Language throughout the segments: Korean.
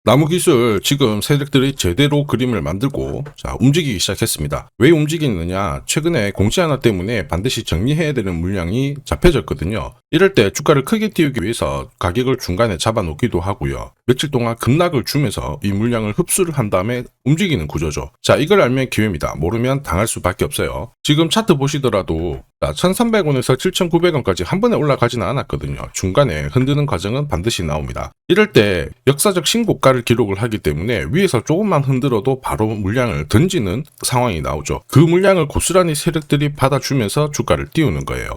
나무기술 지금 세력들이 제대로 그림을 만들고 움직이기 시작했습니다. 왜 움직이느냐? 최근에 공시 하나 때문에 반드시 정리해야 되는 물량이 잡혀졌거든요. 이럴 때 주가를 크게 띄우기 위해서 가격을 중간에 잡아놓기도 하고요. 며칠 동안 급락을 주면서 이 물량을 흡수를 한 다음에 움직이는 구조죠. 이걸 알면 기회입니다. 모르면 당할 수밖에 없어요. 지금 차트 보시더라도 1300원에서 7900원까지 한 번에 올라가지는 않았거든요. 중간에 흔드는 과정은 반드시 나옵니다. 이럴 때 역사적 신고가를 기록을 하기 때문에 위에서 조금만 흔들어도 바로 물량을 던지는 상황이 나오죠. 그 물량을 고스란히 세력들이 받아주면서 주가를 띄우는 거예요.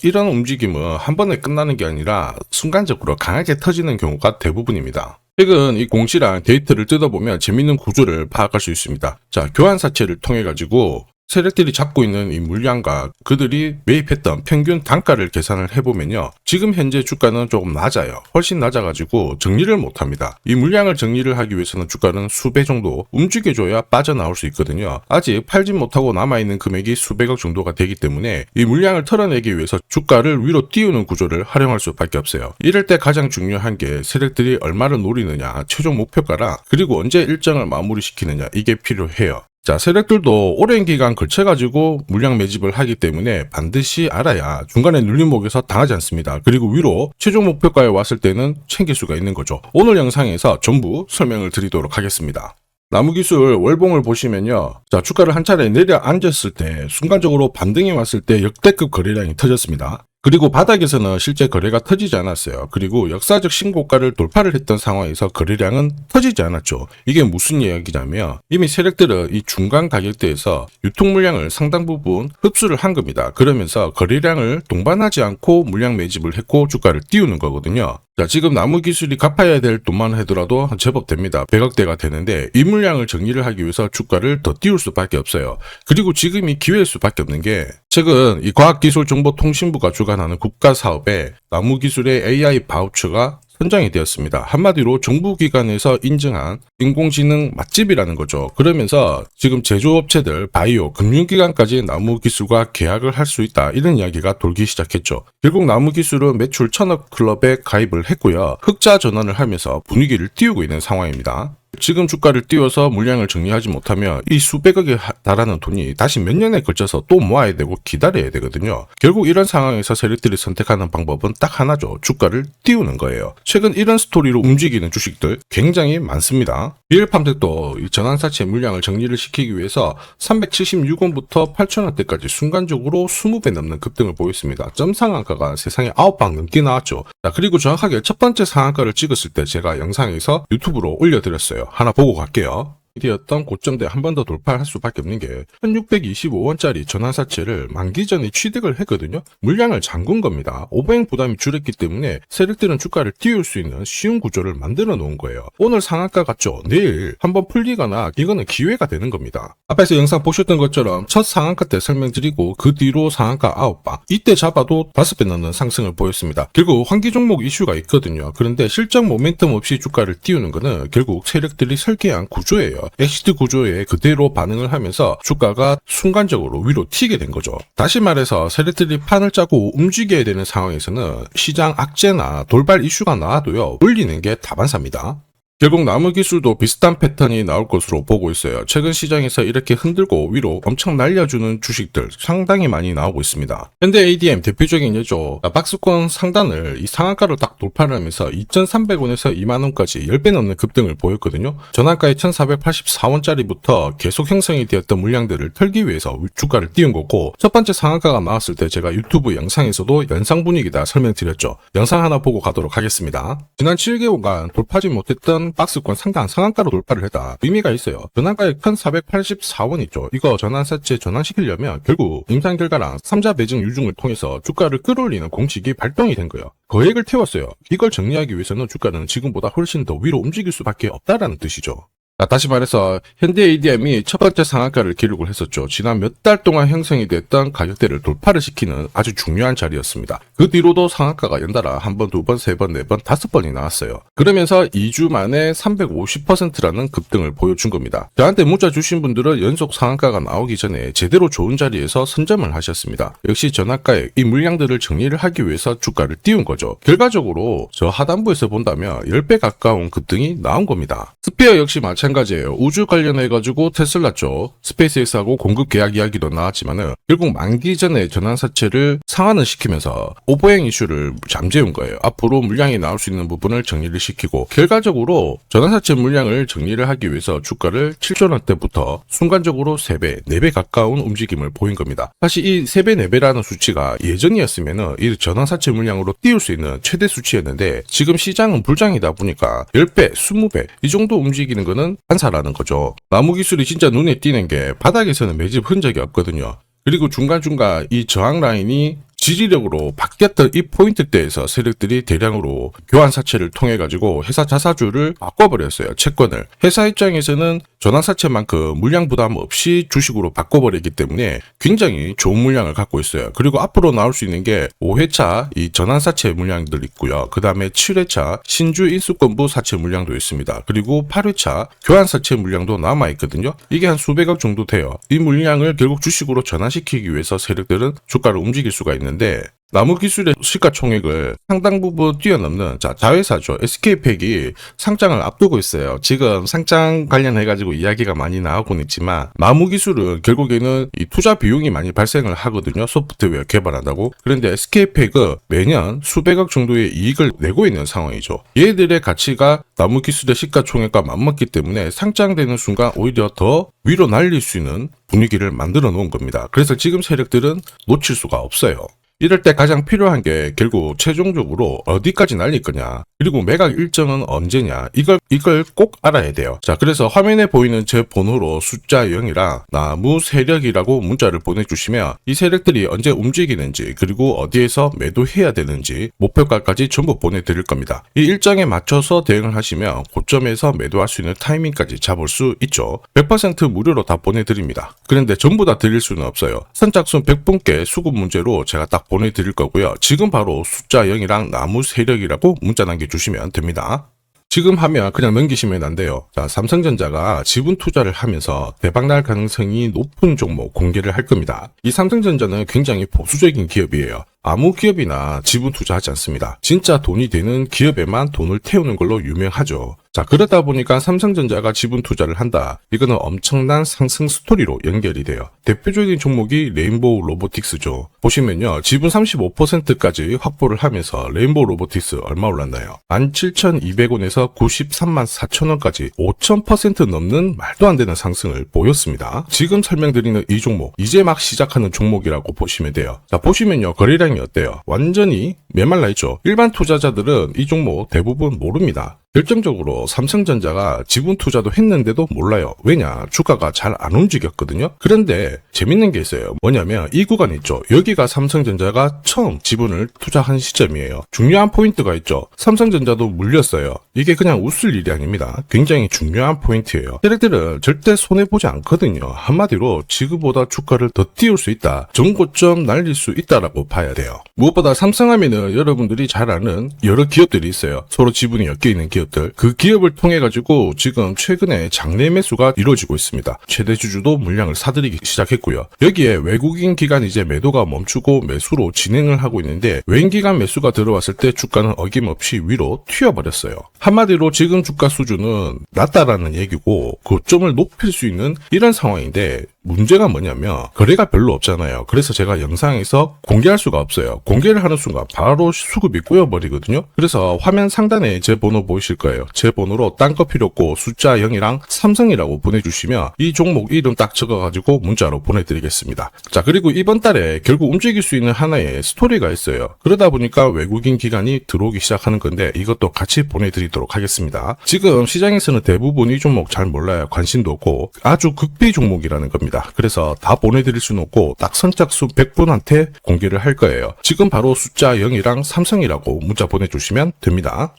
이런 움직임은 한 번에 끝나는 게 아니라 순간적으로 강하게 터지는 경우가 대부분입니다. 최근 이 공시랑 데이터를 뜯어보면 재밌는 구조를 파악할 수 있습니다. 교환사채를 통해 가지고 세력들이 잡고 있는 이 물량과 그들이 매입했던 평균 단가를 계산을 해보면요. 지금 현재 주가는 조금 낮아요. 훨씬 낮아가지고 정리를 못합니다. 이 물량을 정리를 하기 위해서는 주가는 수배 정도 움직여줘야 빠져나올 수 있거든요. 아직 팔지 못하고 남아있는 금액이 수백억 정도가 되기 때문에 이 물량을 털어내기 위해서 주가를 위로 띄우는 구조를 활용할 수밖에 없어요. 이럴 때 가장 중요한 게 세력들이 얼마를 노리느냐, 최종 목표가랑 그리고 언제 일정을 마무리시키느냐 이게 필요해요. 세력들도 오랜 기간 걸쳐가지고 물량 매집을 하기 때문에 반드시 알아야 중간에 눌림목에서 당하지 않습니다. 그리고 위로 최종 목표가에 왔을 때는 챙길 수가 있는 거죠. 오늘 영상에서 전부 설명을 드리도록 하겠습니다. 나무기술 월봉을 보시면요. 주가를 한 차례 내려앉았을 때 순간적으로 반등이 왔을 때 역대급 거래량이 터졌습니다. 그리고 바닥에서는 실제 거래가 터지지 않았어요. 그리고 역사적 신고가를 돌파를 했던 상황에서 거래량은 터지지 않았죠. 이게 무슨 이야기냐면 이미 세력들은 이 중간 가격대에서 유통 물량을 상당 부분 흡수를 한 겁니다. 그러면서 거래량을 동반하지 않고 물량 매집을 했고 주가를 띄우는 거거든요. 지금 나무기술이 갚아야 될 돈만 하더라도 제법 됩니다. 100억대가 되는데 이 물량을 정리를 하기 위해서 주가를 더 띄울 수밖에 없어요. 그리고 지금이 기회일 수밖에 없는 게 최근 이 과학기술정보통신부가 주관하는 국가사업에 나무기술의 AI 바우처가 선정이 되었습니다. 한마디로 정부기관에서 인증한 인공지능 맛집이라는 거죠. 그러면서 지금 제조업체들, 바이오, 금융기관까지 나무기술과 계약을 할 수 있다. 이런 이야기가 돌기 시작했죠. 결국 나무기술은 매출 1000억 클럽에 가입을 했고요. 흑자 전환을 하면서 분위기를 띄우고 있는 상황입니다. 지금 주가를 띄워서 물량을 정리하지 못하면 이 수백억에 달하는 돈이 다시 몇 년에 걸쳐서 또 모아야 되고 기다려야 되거든요. 결국 이런 상황에서 세력들이 선택하는 방법은 딱 하나죠. 주가를 띄우는 거예요. 최근 이런 스토리로 움직이는 주식들 굉장히 많습니다. 비엘팜텍도 이 전환사채 물량을 정리를 시키기 위해서 376원부터 8,000원대까지 순간적으로 20배 넘는 급등을 보였습니다. 점 상한가가 세상에 9방 넘게 나왔죠. 그리고 정확하게 첫 번째 상한가를 찍었을 때 제가 영상에서 유튜브로 올려드렸어요. 하나 보고 갈게요. 이었던 고점대 한 번 더 돌파할 수밖에 없는 게 1625원짜리 전환사채를 만기 전에 취득을 했거든요. 물량을 잠근 겁니다. 오버행 부담이 줄었기 때문에 세력들은 주가를 띄울 수 있는 쉬운 구조를 만들어 놓은 거예요. 오늘 상한가 같죠? 내일 한번 풀리거나 이거는 기회가 되는 겁니다. 앞에서 영상 보셨던 것처럼 첫 상한가 때 설명드리고 그 뒤로 상한가 9방 이때 잡아도 5배 넘는 상승을 보였습니다. 결국 환기 종목 이슈가 있거든요. 그런데 실적 모멘텀 없이 주가를 띄우는 거는 결국 세력들이 설계한 구조예요. 엑시트 구조에 그대로 반응을 하면서 주가가 순간적으로 위로 튀게 된 거죠. 다시 말해서 세력들이 판을 짜고 움직여야 되는 상황에서는 시장 악재나 돌발 이슈가 나와도요. 올리는 게 다반사입니다. 결국 나무기술도 비슷한 패턴이 나올 것으로 보고 있어요. 최근 시장에서 이렇게 흔들고 위로 엄청 날려주는 주식들 상당히 많이 나오고 있습니다. 현대 ADM 대표적인 예죠. 박스권 상단을 이 상한가로 딱 돌파를 하면서 2,300원에서 2만원까지 10배 넘는 급등을 보였거든요. 전환가의 1,484원짜리부터 계속 형성이 되었던 물량들을 털기 위해서 주가를 띄운 거고 첫 번째 상한가가 나왔을 때 제가 유튜브 영상에서도 연상 분위기다 설명드렸죠. 영상 하나 보고 가도록 하겠습니다. 지난 7개월간 돌파하지 못했던 박스권 상단 상한가로 돌파를 했다. 의미가 있어요. 전환가액 1,484원 있죠. 이거 전환사채 전환시키려면 결국 임상결과랑 3자 매증 유증을 통해서 주가를 끌어올리는 공식이 발동이 된 거예요. 거액을 태웠어요. 이걸 정리하기 위해서는 주가는 지금보다 훨씬 더 위로 움직일 수밖에 없다라는 뜻이죠. 자, 다시 말해서 현대 ADM이 첫 번째 상한가를 기록을 했었죠. 지난 몇 달 동안 형성이 됐던 가격대를 돌파를 시키는 아주 중요한 자리였습니다. 그 뒤로도 상한가가 연달아 한 번, 두 번, 세 번, 네 번, 다섯 번이 나왔어요. 그러면서 2주 만에 350%라는 급등을 보여준 겁니다. 저한테 문자 주신 분들은 연속 상한가가 나오기 전에 제대로 좋은 자리에서 선점을 하셨습니다. 역시 전학가에 이 물량들을 정리를 하기 위해서 주가를 띄운 거죠. 결과적으로 저 하단부에서 본다면 10배 가까운 급등이 나온 겁니다. 스피어 역시 마찬가지예요. 우주 관련해가지고 테슬라 쪽 스페이스X하고 공급 계약 이야기도 나왔지만은 결국 만기 전에 전환사채를 상환을 시키면서 오버행 이슈를 잠재운 거예요. 앞으로 물량이 나올 수 있는 부분을 정리를 시키고 결과적으로 전환사채 물량을 정리를 하기 위해서 주가를 7조 원대부터 순간적으로 3배, 4배 가까운 움직임을 보인 겁니다. 사실 이 3배, 4배라는 수치가 예전이었으면은 이 전환사채 물량으로 띄울 수 있는 최대 수치였는데 지금 시장은 불장이다 보니까 10배, 20배 이 정도 움직이는 거는 한사라는 거죠. 나무 기술이 진짜 눈에 띄는 게 바닥에서는 매집 흔적이 없거든요. 그리고 중간중간 이 저항 라인이 지지력으로 바뀌었던 이 포인트대에서 세력들이 대량으로 교환 사채를 통해 가지고 회사 자사주를 바꿔버렸어요. 채권을. 회사 입장에서는 전환사채만큼 물량 부담 없이 주식으로 바꿔버리기 때문에 굉장히 좋은 물량을 갖고 있어요. 그리고 앞으로 나올 수 있는 게 5회차 이 전환사채 물량들 있고요. 그 다음에 7회차 신주 인수권부 사채 물량도 있습니다. 그리고 8회차 교환사채 물량도 남아있거든요. 이게 한 수백억 정도 돼요. 이 물량을 결국 주식으로 전환시키기 위해서 세력들은 주가를 움직일 수가 있는데 나무 기술의 시가총액을 상당 부분 뛰어넘는 자회사죠. SK팩이 상장을 앞두고 있어요. 지금 상장 관련해가지고 이야기가 많이 나오곤 있지만 나무 기술은 결국에는 이 투자 비용이 많이 발생을 하거든요. 소프트웨어 개발한다고. 그런데 SK팩은 매년 수백억 정도의 이익을 내고 있는 상황이죠. 얘들의 가치가 나무 기술의 시가총액과 맞먹기 때문에 상장되는 순간 오히려 더 위로 날릴 수 있는 분위기를 만들어 놓은 겁니다. 그래서 지금 세력들은 놓칠 수가 없어요. 이럴 때 가장 필요한 게 결국 최종적으로 어디까지 날릴 거냐, 그리고 매각 일정은 언제냐, 이걸 꼭 알아야 돼요. 자, 그래서 화면에 보이는 제 번호로 숫자 0이랑 나무 세력이라고 문자를 보내주시면 이 세력들이 언제 움직이는지, 그리고 어디에서 매도해야 되는지 목표가까지 전부 보내드릴 겁니다. 이 일정에 맞춰서 대응을 하시면 고점에서 매도할 수 있는 타이밍까지 잡을 수 있죠. 100% 무료로 다 보내드립니다. 그런데 전부 다 드릴 수는 없어요. 선착순 100분께 수급 문제로 제가 딱 보내드릴 거고요. 지금 바로 숫자 0이랑 나무 세력이라고 문자 남겨주시면 됩니다. 지금 하면 그냥 넘기시면 안 돼요. 자, 삼성전자가 지분 투자를 하면서 대박날 가능성이 높은 종목 공개를 할 겁니다. 이 삼성전자는 굉장히 보수적인 기업이에요. 아무 기업이나 지분 투자하지 않습니다. 진짜 돈이 되는 기업에만 돈을 태우는 걸로 유명하죠. 자, 그러다 보니까 삼성전자가 지분 투자를 한다. 이거는 엄청난 상승 스토리로 연결이 돼요. 대표적인 종목이 레인보우 로보틱스죠. 보시면요. 지분 35%까지 확보를 하면서 레인보우 로보틱스 얼마 올랐나요? 17,200원에서 93만 4천원까지 5,000% 넘는 말도 안 되는 상승을 보였습니다. 지금 설명드리는 이 종목, 이제 막 시작하는 종목이라고 보시면 돼요. 자, 보시면요. 거래량이 어때요? 완전히 메말라 있죠. 일반 투자자들은 이 종목 대부분 모릅니다. 결정적으로 삼성전자가 지분 투자도 했는데도 몰라요. 왜냐? 주가가 잘 안 움직였거든요. 그런데 재밌는 게 있어요. 뭐냐면 이 구간 있죠. 여기가 삼성전자가 처음 지분을 투자한 시점이에요. 중요한 포인트가 있죠. 삼성전자도 물렸어요. 이게 그냥 웃을 일이 아닙니다. 굉장히 중요한 포인트예요. 세력들은 절대 손해보지 않거든요. 한마디로 지금보다 주가를 더 띄울 수 있다. 전고점 날릴 수 있다라고 봐야 돼요. 무엇보다 삼성하면은 여러분들이 잘 아는 여러 기업들이 있어요. 서로 지분이 엮여있는 기업들. 그 기업을 통해 가지고 지금 최근에 장내 매수가 이루어지고 있습니다. 최대 주주도 물량을 사들이기 시작했고요. 여기에 외국인 기관 이제 매도가 멈추고 매수로 진행을 하고 있는데 외인 기관 매수가 들어왔을 때 주가는 어김없이 위로 튀어버렸어요. 한마디로 지금 주가 수준은 낮다라는 얘기고 고점을 높일 수 있는 이런 상황인데 문제가 뭐냐면 거래가 별로 없잖아요. 그래서 제가 영상에서 공개할 수가 없어요. 공개를 하는 순간 바로 수급이 꼬여버리거든요. 그래서 화면 상단에 제 번호 보이실 거예요. 제 번호로 딴 거 필요 없고 숫자 0이랑 삼성이라고 보내주시면 이 종목 이름 딱 적어가지고 문자로 보내드리겠습니다. 자, 그리고 이번 달에 결국 움직일 수 있는 하나의 스토리가 있어요. 그러다 보니까 외국인 기관이 들어오기 시작하는 건데 이것도 같이 보내드리도록 하겠습니다. 지금 시장에서는 대부분 이 종목 잘 몰라요. 관심도 없고 아주 극비 종목이라는 겁니다. 그래서 다 보내드릴 수는 없고 딱 선착순 100분한테 공개를 할 거예요. 지금 바로 숫자 0이랑 삼성이라고 문자 보내주시면 됩니다.